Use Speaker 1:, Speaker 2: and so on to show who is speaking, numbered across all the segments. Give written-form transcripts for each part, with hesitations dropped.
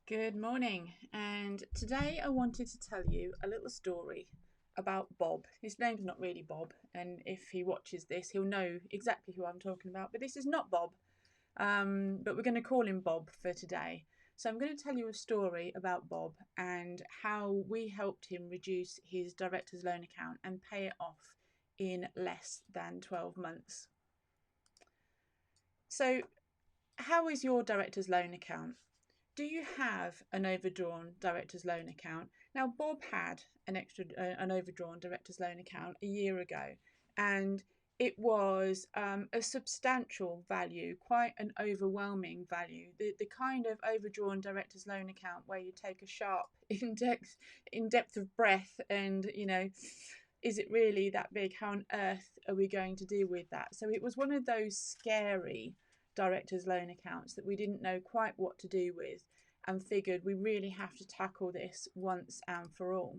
Speaker 1: Good morning, and today I wanted to tell you a little story about Bob. His name's not really Bob, and if he watches this, he'll know exactly who I'm talking about, but this is not Bob, but we're going to call him Bob for today. So I'm going to tell you a story about Bob and how we helped him reduce his director's loan account and pay it off in less than 12 months. So, how is your director's loan account? Do you have an overdrawn director's loan account? Now, Bob had an overdrawn director's loan account a year ago, and it was a substantial value, quite an overwhelming value. The kind of overdrawn director's loan account where you take a sharp in depth of breath, and is it really that big? How on earth are we going to deal with that? So it was one of those scary director's loan accounts that we didn't know quite what to do with, and figured we really have to tackle this once and for all.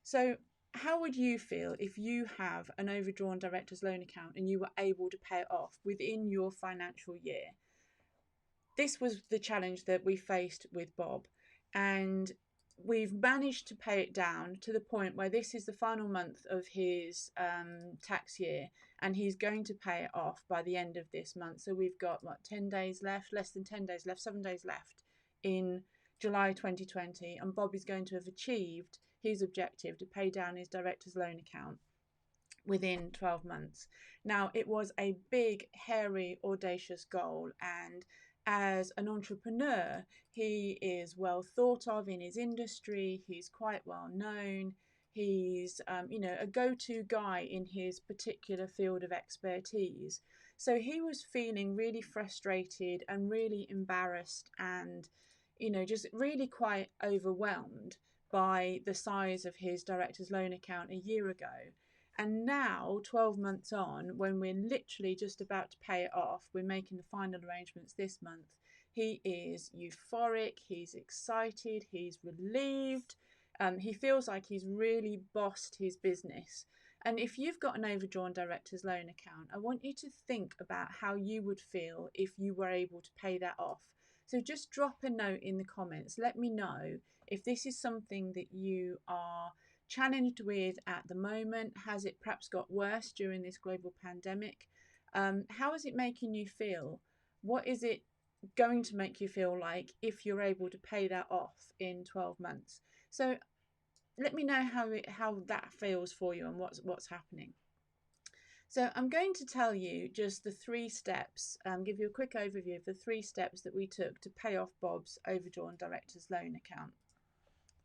Speaker 1: So how would you feel if you have an overdrawn director's loan account and you were able to pay it off within your financial year? This was the challenge that we faced with Bob, and we've managed to pay it down to the point where this is the final month of his tax year, and he's going to pay it off by the end of this month. So we've got 10 days left, less than 10 days left, 7 days left in July 2020, and Bob is going to have achieved his objective to pay down his director's loan account within 12 months. Now, it was a big, hairy, audacious goal, and as an entrepreneur, he is well thought of in his industry. He's quite well known. He's, a go-to guy in his particular field of expertise. So he was feeling really frustrated and really embarrassed and, just really quite overwhelmed by the size of his director's loan account a year ago. And now, 12 months on, when we're literally just about to pay it off, we're making the final arrangements this month. He is euphoric, he's excited, he's relieved. He feels like he's really bossed his business. And if you've got an overdrawn director's loan account, I want you to think about how you would feel if you were able to pay that off. So just drop a note in the comments. Let me know if this is something that you are challenged with at the moment. Has it perhaps got worse during this global pandemic? How is it making you feel? What is it going to make you feel like if you're able to pay that off in 12 months? So let me know how that feels for you and what's happening. So I'm going to tell you just the 3 steps, give you a quick overview of the 3 steps that we took to pay off Bob's overdrawn director's loan account.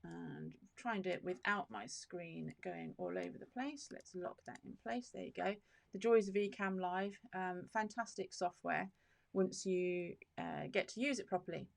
Speaker 1: And try and do it without my screen going all over the place. Let's lock that in place. There you go. The joys of Ecamm Live. Fantastic software once you get to use it properly.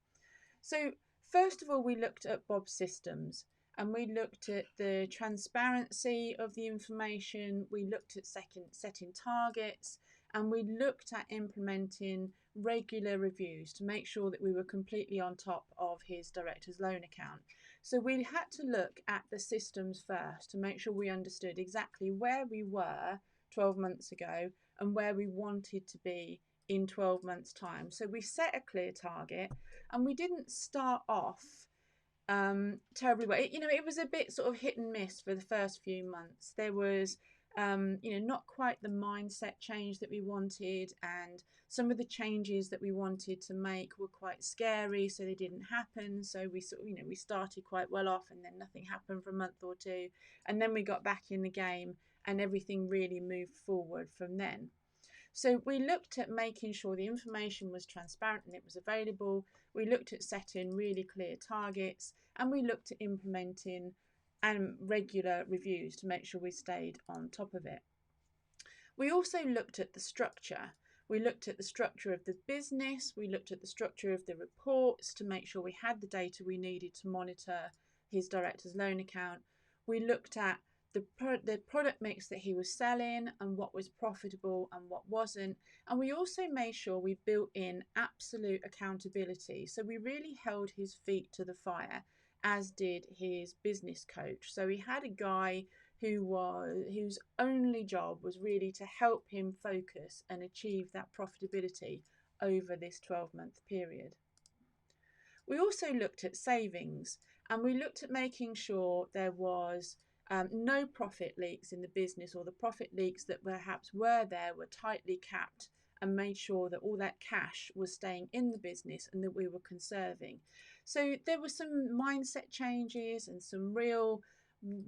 Speaker 1: So first of all, we looked at Bob's systems, and we looked at the transparency of the information. We looked at setting targets, and we looked at implementing regular reviews to make sure that we were completely on top of his director's loan account. So we had to look at the systems first to make sure we understood exactly where we were 12 months ago and where we wanted to be in 12 months' time. So we set a clear target, and we didn't start off terribly well. It was a bit sort of hit and miss for the first few months. There was not quite the mindset change that we wanted, and some of the changes that we wanted to make were quite scary, so they didn't happen. So we we started quite well off, and then nothing happened for a month or two, and then we got back in the game, and everything really moved forward from then. So we looked at making sure the information was transparent and it was available. We looked at setting really clear targets, and we looked at implementing regular reviews to make sure we stayed on top of it. We also looked at the structure. We looked at the structure of the business. We looked at the structure of the reports to make sure we had the data we needed to monitor his director's loan account. We looked at the product mix that he was selling and what was profitable and what wasn't. And we also made sure we built in absolute accountability. So we really held his feet to the fire, as did his business coach. So we had a guy whose only job was really to help him focus and achieve that profitability over this 12-month period. We also looked at savings, and we looked at making sure there was no profit leaks in the business, or the profit leaks that perhaps were there were tightly capped, and made sure that all that cash was staying in the business and that we were conserving. So there were some mindset changes and some real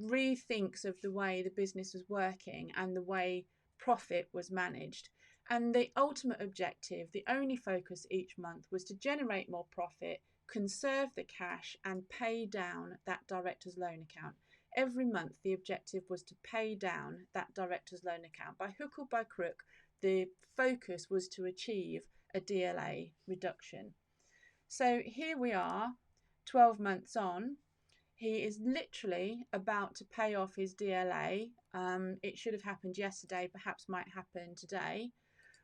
Speaker 1: rethinks of the way the business was working and the way profit was managed. And the ultimate objective, the only focus each month, was to generate more profit, conserve the cash, and pay down that director's loan account. Every month, the objective was to pay down that director's loan account. By hook or by crook, the focus was to achieve a DLA reduction. So here we are, 12 months on. He is literally about to pay off his DLA. It should have happened yesterday, perhaps might happen today.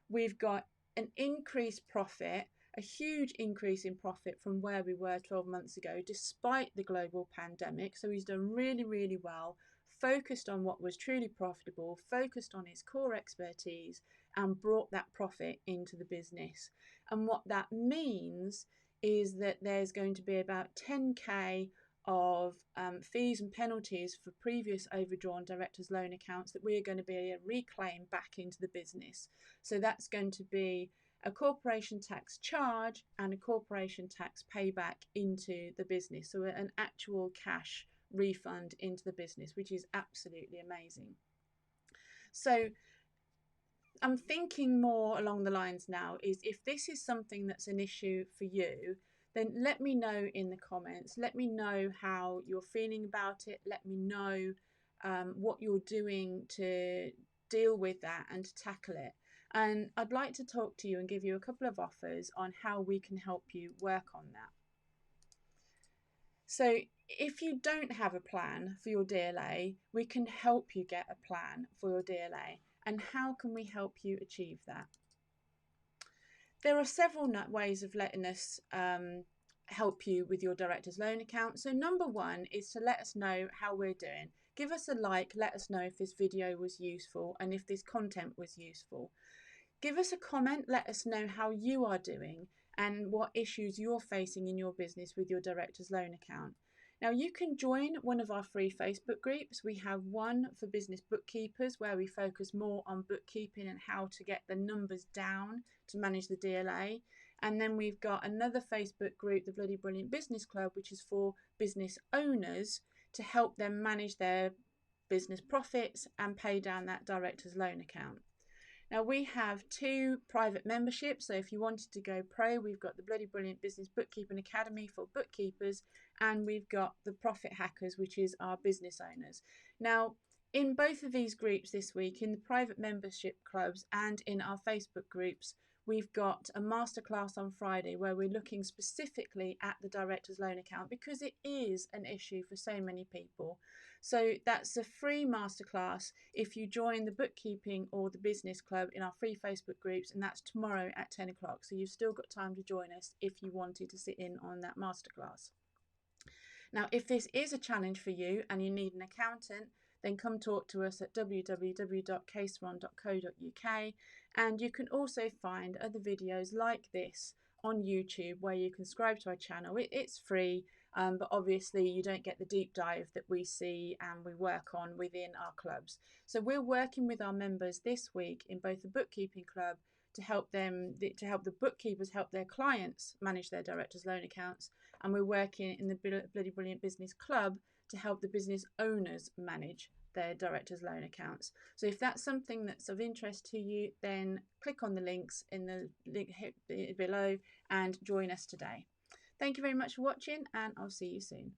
Speaker 1: We've got an increased profit, a huge increase in profit from where we were 12 months ago, despite the global pandemic. So he's done really, really well, focused on what was truly profitable, focused on his core expertise, and brought that profit into the business. And what that means is that there's going to be about 10k of fees and penalties for previous overdrawn directors' loan accounts that we are going to be able to reclaim back into the business. So that's going to be a corporation tax charge and a corporation tax payback into the business. So an actual cash refund into the business, which is absolutely amazing. So I'm thinking more along the lines now is, if this is something that's an issue for you, then let me know in the comments. Let me know how you're feeling about it. Let me know what you're doing to deal with that and to tackle it. And I'd like to talk to you and give you a couple of offers on how we can help you work on that. So if you don't have a plan for your DLA, we can help you get a plan for your DLA. And how can we help you achieve that? There are several ways of letting us help you with your director's loan account. So number one is to let us know how we're doing. Give us a like, let us know if this video was useful and if this content was useful. Give us a comment, let us know how you are doing and what issues you're facing in your business with your director's loan account. Now, you can join one of our free Facebook groups. We have one for business bookkeepers where we focus more on bookkeeping and how to get the numbers down to manage the DLA. And then we've got another Facebook group, the Bloody Brilliant Business Club, which is for business owners to help them manage their business profits and pay down that director's loan account. Now, we have 2 private memberships, so if you wanted to go pro, we've got the Bloody Brilliant Business Bookkeeping Academy for bookkeepers, and we've got the Profit Hackers, which is our business owners. Now, in both of these groups this week, in the private membership clubs and in our Facebook groups, we've got a masterclass on Friday where we're looking specifically at the director's loan account because it is an issue for so many people. So that's a free masterclass if you join the bookkeeping or the business club in our free Facebook groups, and that's tomorrow at 10 o'clock. So you've still got time to join us if you wanted to sit in on that masterclass. Now, if this is a challenge for you and you need an accountant, then come talk to us at www.caseron.co.uk, and you can also find other videos like this on YouTube where you can subscribe to our channel. It's free, but obviously you don't get the deep dive that we see and we work on within our clubs. So we're working with our members this week in both the bookkeeping club to help the bookkeepers help their clients manage their director's loan accounts, and we're working in the Bloody Brilliant Business Club to help the business owners manage their director's loan accounts. So if that's something that's of interest to you, then click on the links in the link below and join us today. Thank you very much for watching, and I'll see you soon.